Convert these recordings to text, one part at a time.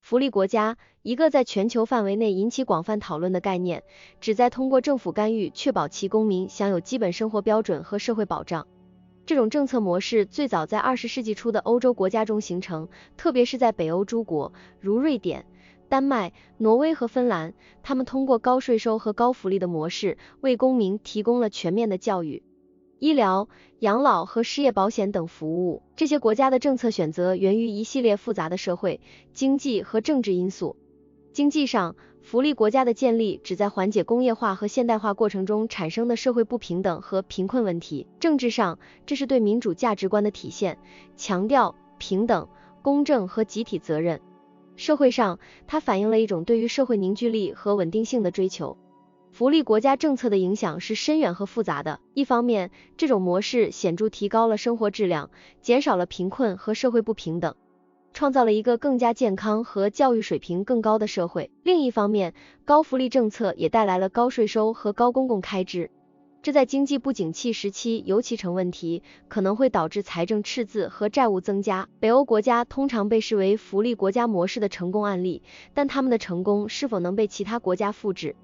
福利国家，一个在全球范围内引起广泛讨论的概念，旨在通过政府干预确保其公民享有基本生活标准和社会保障。这种政策模式最早在20世纪初的欧洲国家中形成，特别是在北欧诸国，如瑞典、丹麦、挪威和芬兰，他们通过高税收和高福利的模式，为公民提供了全面的教育、医疗、养老和失业保险等服务。这些国家的政策选择源于一系列复杂的社会、经济和政治因素。经济上，福利国家的建立旨在缓解工业化和现代化过程中产生的社会不平等和贫困问题。政治上，这是对民主价值观的体现，强调平等、公正和集体责任。社会上，它反映了一种对于社会凝聚力和稳定性的追求。福利国家政策的影响是深远和复杂的。一方面，这种模式显著提高了生活质量，减少了贫困和社会不平等，创造了一个更加健康和教育水平更高的社会。另一方面，高福利政策也带来了高税收和高公共开支，这在经济不景气时期尤其成问题，可能会导致财政赤字和债务增加。北欧国家通常被视为福利国家模式的成功案例，但他们的成功是否能被其他国家复制，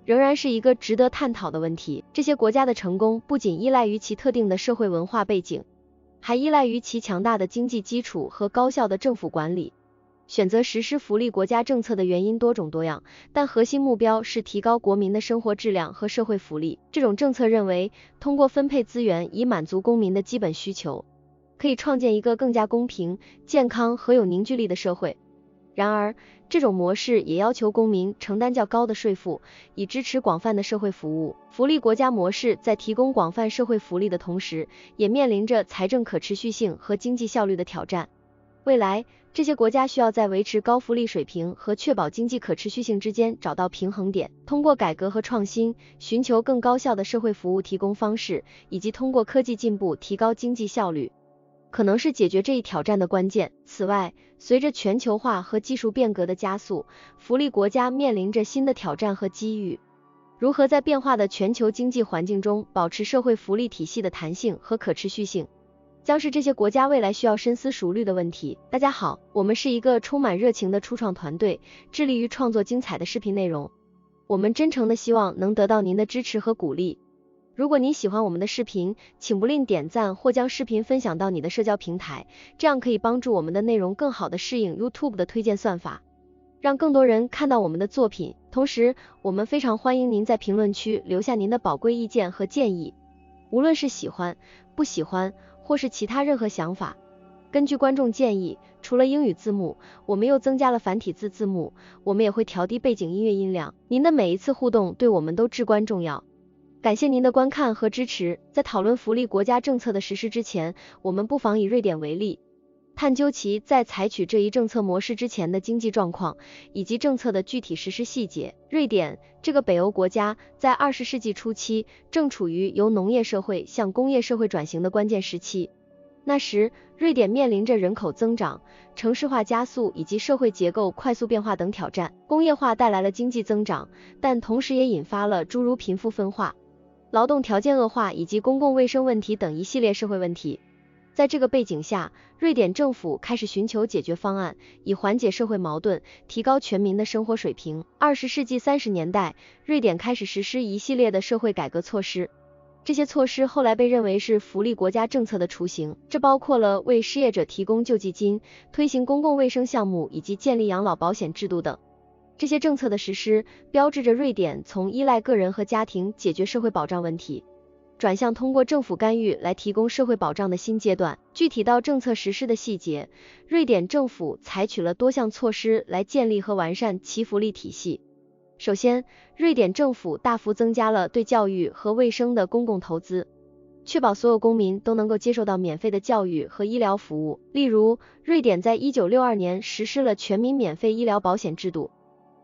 仍然是一个值得探讨的问题。这些国家的成功不仅依赖于其特定的社会文化背景，还依赖于其强大的经济基础和高效的政府管理。选择实施福利国家政策的原因多种多样，但核心目标是提高国民的生活质量和社会福利。这种政策认为，通过分配资源以满足公民的基本需求，可以创建一个更加公平、健康和有凝聚力的社会。然而，这种模式也要求公民承担较高的税负，以支持广泛的社会服务。福利国家模式在提供广泛社会福利的同时，也面临着财政可持续性和经济效率的挑战。未来，这些国家需要在维持高福利水平和确保经济可持续性之间找到平衡点，通过改革和创新，寻求更高效的社会服务提供方式，以及通过科技进步提高经济效率，可能是解决这一挑战的关键。此外，随着全球化和技术变革的加速，福利国家面临着新的挑战和机遇。如何在变化的全球经济环境中保持社会福利体系的弹性和可持续性，将是这些国家未来需要深思熟虑的问题。大家好，我们是一个充满热情的初创团队，致力于创作精彩的视频内容。我们真诚的希望能得到您的支持和鼓励。如果您喜欢我们的视频，请不吝点赞或将视频分享到你的社交平台，这样可以帮助我们的内容更好的适应 YouTube 的推荐算法，让更多人看到我们的作品。同时，我们非常欢迎您在评论区留下您的宝贵意见和建议，无论是喜欢、不喜欢，或是其他任何想法。根据观众建议，除了英语字幕，我们又增加了繁体字字幕，我们也会调低背景音乐音量。您的每一次互动对我们都至关重要。感谢您的观看和支持。在讨论福利国家政策的实施之前，我们不妨以瑞典为例，探究其在采取这一政策模式之前的经济状况，以及政策的具体实施细节。瑞典这个北欧国家在20世纪初期正处于由农业社会向工业社会转型的关键时期。那时，瑞典面临着人口增长、城市化加速以及社会结构快速变化等挑战。工业化带来了经济增长，但同时也引发了诸如贫富分化、劳动条件恶化以及公共卫生问题等一系列社会问题。在这个背景下，瑞典政府开始寻求解决方案，以缓解社会矛盾，提高全民的生活水平。20世纪30年代，瑞典开始实施一系列的社会改革措施，这些措施后来被认为是福利国家政策的雏形，这包括了为失业者提供救济金、推行公共卫生项目以及建立养老保险制度等。这些政策的实施，标志着瑞典从依赖个人和家庭解决社会保障问题，转向通过政府干预来提供社会保障的新阶段。具体到政策实施的细节，瑞典政府采取了多项措施来建立和完善其福利体系。首先，瑞典政府大幅增加了对教育和卫生的公共投资，确保所有公民都能够接受到免费的教育和医疗服务。例如，瑞典在1962年实施了全民免费医疗保险制度，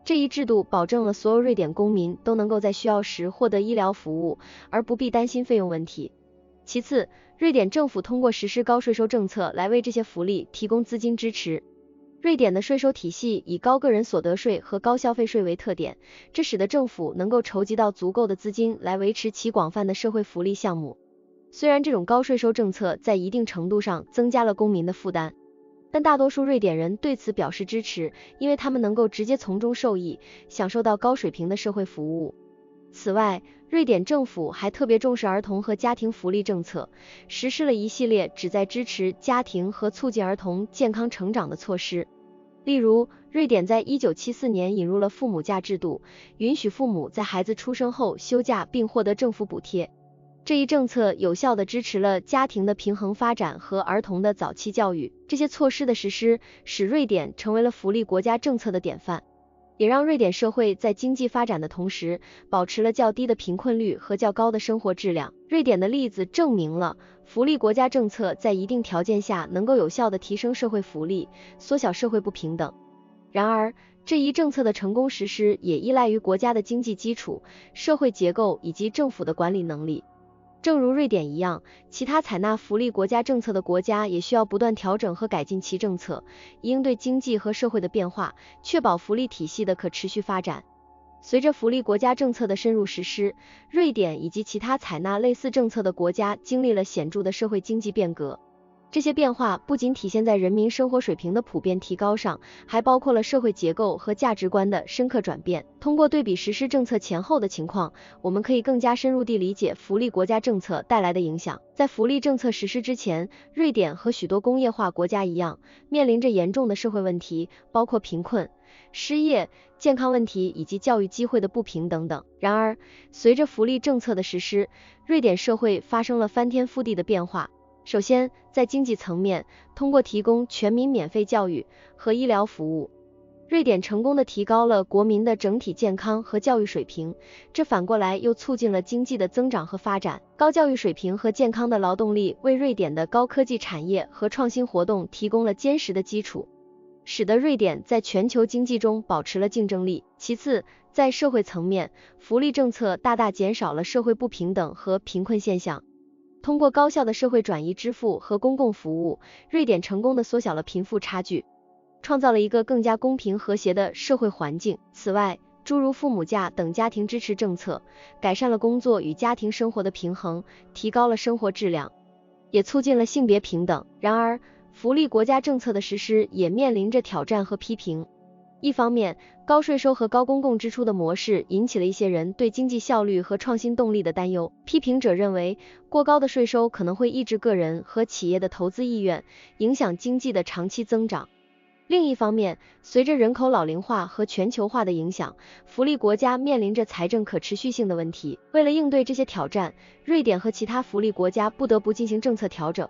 这一制度保证了所有瑞典公民都能够在需要时获得医疗服务，而不必担心费用问题。其次，瑞典政府通过实施高税收政策来为这些福利提供资金支持。瑞典的税收体系以高个人所得税和高消费税为特点，这使得政府能够筹集到足够的资金来维持其广泛的社会福利项目。虽然这种高税收政策在一定程度上增加了公民的负担，但大多数瑞典人对此表示支持，因为他们能够直接从中受益，享受到高水平的社会服务。此外，瑞典政府还特别重视儿童和家庭福利政策，实施了一系列旨在支持家庭和促进儿童健康成长的措施。例如，瑞典在1974年引入了父母假制度，允许父母在孩子出生后休假并获得政府补贴。这一政策有效地支持了家庭的平衡发展和儿童的早期教育。这些措施的实施，使瑞典成为了福利国家政策的典范，也让瑞典社会在经济发展的同时，保持了较低的贫困率和较高的生活质量。瑞典的例子证明了福利国家政策在一定条件下能够有效地提升社会福利，缩小社会不平等。然而，这一政策的成功实施也依赖于国家的经济基础、社会结构以及政府的管理能力。正如瑞典一样，其他采纳福利国家政策的国家也需要不断调整和改进其政策，以应对经济和社会的变化，确保福利体系的可持续发展。随着福利国家政策的深入实施，瑞典以及其他采纳类似政策的国家经历了显著的社会经济变革。这些变化不仅体现在人民生活水平的普遍提高上，还包括了社会结构和价值观的深刻转变。通过对比实施政策前后的情况，我们可以更加深入地理解福利国家政策带来的影响。在福利政策实施之前，瑞典和许多工业化国家一样，面临着严重的社会问题，包括贫困、失业、健康问题以及教育机会的不平等等。然而，随着福利政策的实施，瑞典社会发生了翻天覆地的变化。首先，在经济层面，通过提供全民免费教育和医疗服务，瑞典成功地提高了国民的整体健康和教育水平，这反过来又促进了经济的增长和发展。高教育水平和健康的劳动力为瑞典的高科技产业和创新活动提供了坚实的基础，使得瑞典在全球经济中保持了竞争力。其次，在社会层面，福利政策大大减少了社会不平等和贫困现象。通过高效的社会转移支付和公共服务，瑞典成功地缩小了贫富差距，创造了一个更加公平和谐的社会环境。此外，诸如父母假等家庭支持政策，改善了工作与家庭生活的平衡，提高了生活质量，也促进了性别平等。然而，福利国家政策的实施也面临着挑战和批评。一方面，高税收和高公共支出的模式引起了一些人对经济效率和创新动力的担忧。批评者认为，过高的税收可能会抑制个人和企业的投资意愿，影响经济的长期增长。另一方面，随着人口老龄化和全球化的影响，福利国家面临着财政可持续性的问题。为了应对这些挑战，瑞典和其他福利国家不得不进行政策调整，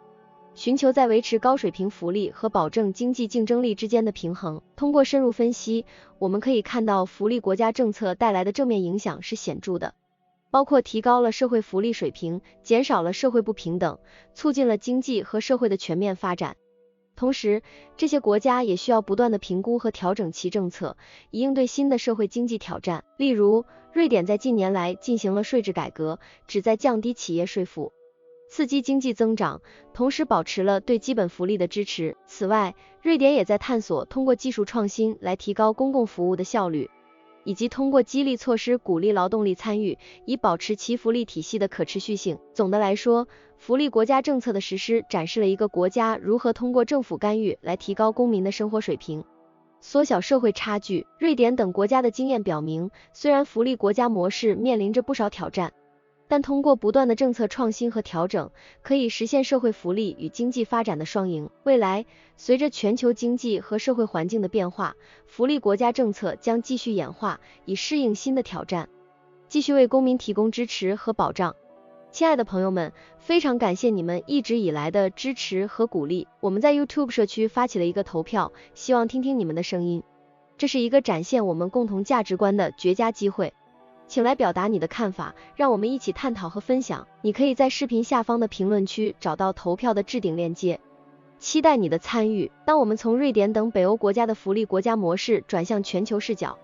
寻求在维持高水平福利和保证经济竞争力之间的平衡。通过深入分析，我们可以看到福利国家政策带来的正面影响是显著的，包括提高了社会福利水平，减少了社会不平等，促进了经济和社会的全面发展。同时，这些国家也需要不断地评估和调整其政策，以应对新的社会经济挑战。例如，瑞典在近年来进行了税制改革，旨在降低企业税负，刺激经济增长，同时保持了对基本福利的支持。此外，瑞典也在探索通过技术创新来提高公共服务的效率，以及通过激励措施鼓励劳动力参与，以保持其福利体系的可持续性。总的来说，福利国家政策的实施展示了一个国家如何通过政府干预来提高公民的生活水平，缩小社会差距。瑞典等国家的经验表明，虽然福利国家模式面临着不少挑战，但通过不断的政策创新和调整，可以实现社会福利与经济发展的双赢。未来，随着全球经济和社会环境的变化，福利国家政策将继续演化，以适应新的挑战，继续为公民提供支持和保障。亲爱的朋友们，非常感谢你们一直以来的支持和鼓励。我们在 YouTube 社区发起了一个投票，希望听听你们的声音。这是一个展现我们共同价值观的绝佳机会。请来表达你的看法，让我们一起探讨和分享。你可以在视频下方的评论区找到投票的置顶链接，期待你的参与。当我们从瑞典等北欧国家的福利国家模式转向全球视角，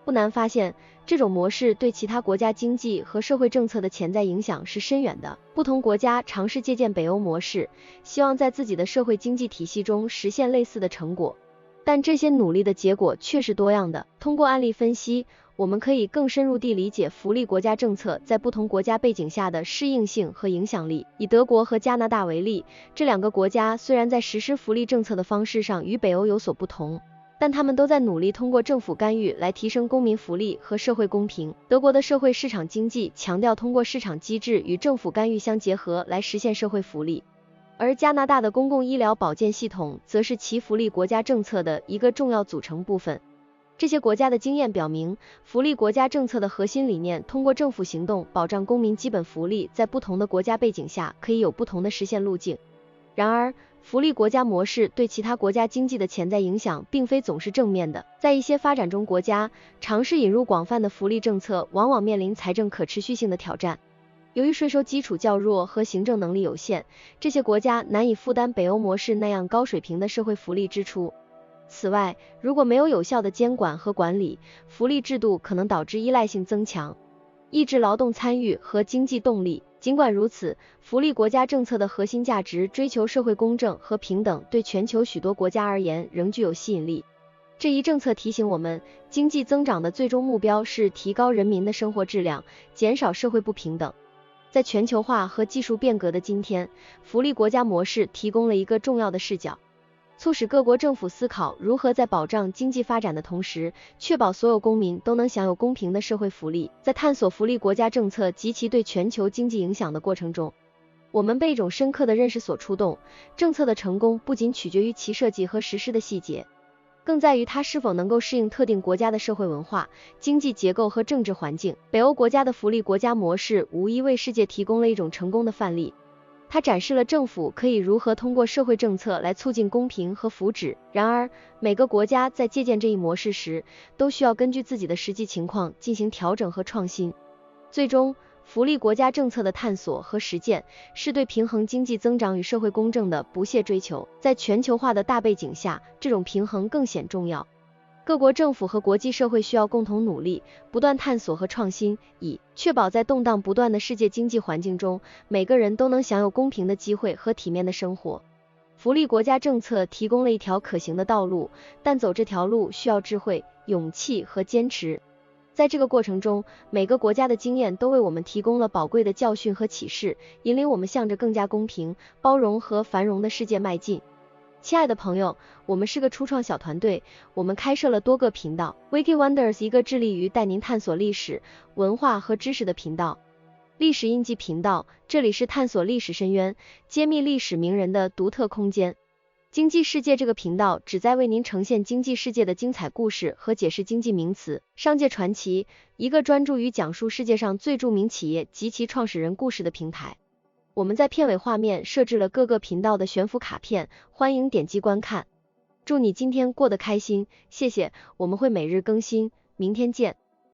不难发现，这种模式对其他国家经济和社会政策的潜在影响是深远的。不同国家尝试借鉴北欧模式，希望在自己的社会经济体系中实现类似的成果。但这些努力的结果却是多样的。通过案例分析，我们可以更深入地理解福利国家政策在不同国家背景下的适应性和影响力。以德国和加拿大为例，这两个国家虽然在实施福利政策的方式上与北欧有所不同，但他们都在努力通过政府干预来提升公民福利和社会公平。德国的社会市场经济强调通过市场机制与政府干预相结合来实现社会福利，而加拿大的公共医疗保健系统则是其福利国家政策的一个重要组成部分。这些国家的经验表明，福利国家政策的核心理念通过政府行动保障公民基本福利，在不同的国家背景下可以有不同的实现路径。然而，福利国家模式对其他国家经济的潜在影响并非总是正面的。在一些发展中国家，尝试引入广泛的福利政策往往面临财政可持续性的挑战。由于税收基础较弱和行政能力有限，这些国家难以负担北欧模式那样高水平的社会福利支出。此外，如果没有有效的监管和管理，福利制度可能导致依赖性增强，抑制劳动参与和经济动力。尽管如此，福利国家政策的核心价值追求社会公正和平等，对全球许多国家而言仍具有吸引力。这一政策提醒我们，经济增长的最终目标是提高人民的生活质量，减少社会不平等。在全球化和技术变革的今天，福利国家模式提供了一个重要的视角，促使各国政府思考如何在保障经济发展的同时，确保所有公民都能享有公平的社会福利。在探索福利国家政策及其对全球经济影响的过程中，我们被一种深刻的认识所触动，政策的成功不仅取决于其设计和实施的细节，更在于它是否能够适应特定国家的社会文化、经济结构和政治环境。北欧国家的福利国家模式无疑为世界提供了一种成功的范例，它展示了政府可以如何通过社会政策来促进公平和福祉。然而，每个国家在借鉴这一模式时，都需要根据自己的实际情况进行调整和创新。最终，福利国家政策的探索和实践是对平衡经济增长与社会公正的不懈追求。在全球化的大背景下，这种平衡更显重要。各国政府和国际社会需要共同努力，不断探索和创新，以确保在动荡不断的世界经济环境中，每个人都能享有公平的机会和体面的生活。福利国家政策提供了一条可行的道路，但走这条路需要智慧、勇气和坚持。在这个过程中，每个国家的经验都为我们提供了宝贵的教训和启示，引领我们向着更加公平、包容和繁荣的世界迈进。亲爱的朋友，我们是个初创小团队，我们开设了多个频道。Wiki Wonders 一个致力于带您探索历史、文化和知识的频道。历史印记频道，这里是探索历史深渊、揭秘历史名人的独特空间。经济世界这个频道旨在为您呈现经济世界的精彩故事和解释经济名词。商界传奇，一个专注于讲述世界上最著名企业及其创始人故事的平台。我们在片尾画面设置了各个频道的悬浮卡片，欢迎点击观看。祝你今天过得开心，谢谢，我们会每日更新，明天见。